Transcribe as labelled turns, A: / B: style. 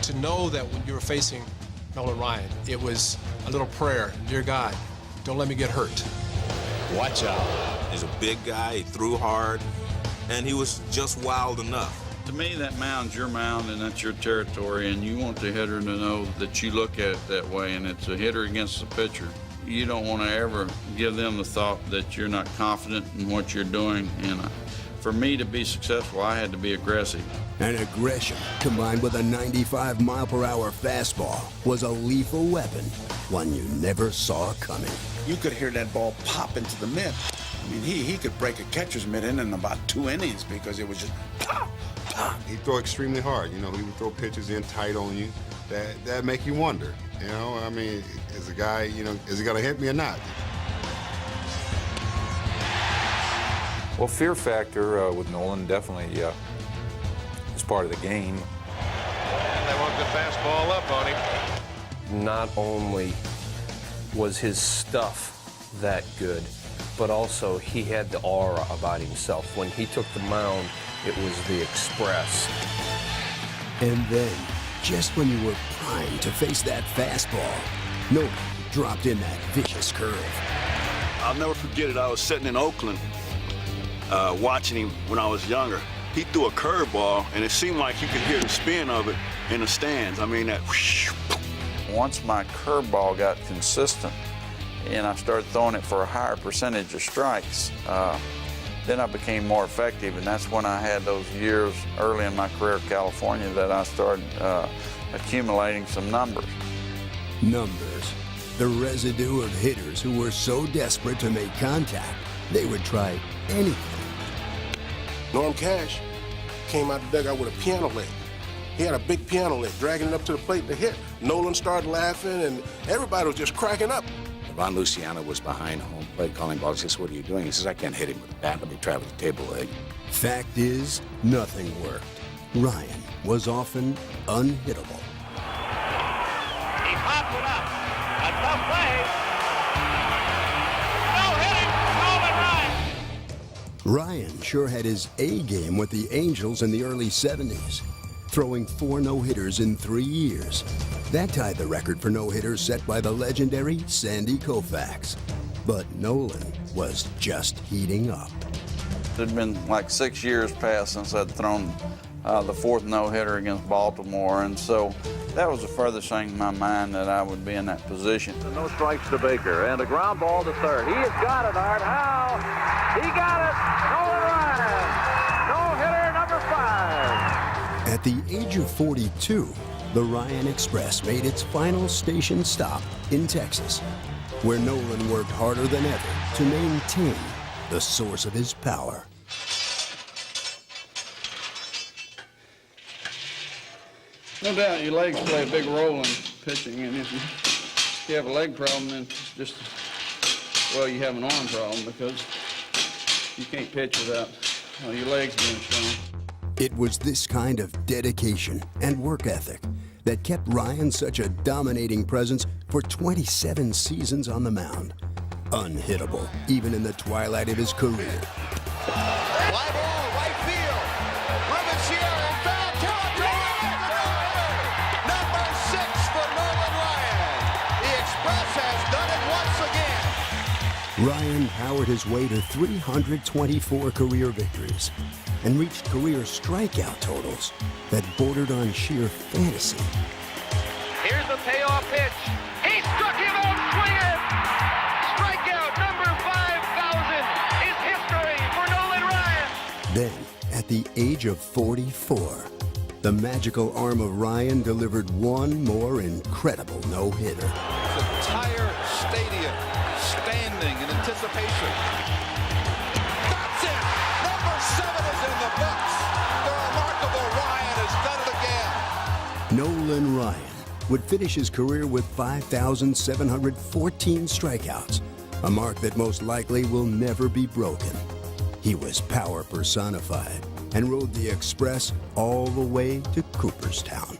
A: to know that when you were facing Nolan Ryan, it was a little prayer. Dear God, don't let me get hurt.
B: Watch out. He's a big guy, he threw hard, and he was just wild enough.
C: To me, that mound's your mound and that's your territory, and you want the hitter to know that you look at it that way, and it's a hitter against the pitcher. You don't want to ever give them the thought that you're not confident in what you're doing, and for me to be successful, I had to be aggressive.
D: And aggression, combined with a 95-mile-per-hour fastball, was a lethal weapon, one you never saw coming.
E: You could hear that ball pop into the mitt. I mean, he could break a catcher's mitt in about 2 innings because it was just pop, pop.
F: He'd throw extremely hard. You know, he would throw pitches in tight on you. That make you wonder. You know, I mean, is the guy, you know, is he gonna hit me or not?
G: Well, fear factor with Nolan definitely is part of the game.
H: And they want the fastball up on him.
I: Not only was his stuff that good, but also he had the aura about himself. When he took the mound, it was the express.
D: And then, just when you were primed to face that fastball, Nolan dropped in that vicious curve.
J: I'll never forget it. I was sitting in Oakland watching him when I was younger. He threw a curveball, and it seemed like you could hear the spin of it in the stands. I mean, that whoosh.
C: Once my curveball got consistent and I started throwing it for a higher percentage of strikes, then I became more effective, and that's when I had those years early in my career in California that I started accumulating some numbers.
D: Numbers, the residue of hitters who were so desperate to make contact, they would try anything.
K: Norm Cash came out the dugout with a piano leg. He had a big piano leg, dragging it up to the plate to hit. Nolan started laughing, and everybody was just cracking up.
E: Ron Luciano was behind home plate calling balls. He says, "What are you doing?" He says, "I can't hit him with a bat. Let me try with a table leg."
D: Fact is, nothing worked. Ryan was often unhittable.
H: He popped it up. A tough play. No hitting, Nolan Ryan.
D: Ryan sure had his A game with the Angels in the early 70s, throwing 4 no-hitters in 3 years. That tied the record for no-hitters set by the legendary Sandy Koufax. But Nolan was just heating up.
C: It had been like 6 years past since I'd thrown the 4th no-hitter against Baltimore, and so that was the furthest thing in my mind that I would be in that position.
H: No strikes to Baker, and a ground ball to third. He has got it, Art. How? He got it! Nolan Ryan! No-hitter number 5.
D: At the age of 42, the Ryan Express made its final station stop in Texas, where Nolan worked harder than ever to maintain the source of his power.
C: No doubt your legs play a big role in pitching, and if you have a leg problem, then it's just, well, you have an arm problem because you can't pitch without your legs being strong.
D: It was this kind of dedication and work ethic that kept Ryan such a dominating presence for 27 seasons on the mound. Unhittable, even in the twilight of his career.
H: Fly ball, right field. Rivers here in foul territory. Number 6 for Nolan Ryan. The Express has done it once again.
D: Ryan powered his way to 324 career victories and reached career strikeout totals that bordered on sheer fantasy.
H: Here's the payoff pitch. He struck him out swinging. Strikeout number 5,000 is history for Nolan Ryan.
D: Then, at the age of 44, the magical arm of Ryan delivered one more incredible no-hitter.
L: The entire stadium standing in anticipation. That's it! Number 7 is in the books. The remarkable Ryan has done it again.
D: Nolan Ryan would finish his career with 5,714 strikeouts, a mark that most likely will never be broken. He was power personified and rode the Express all the way to Cooperstown.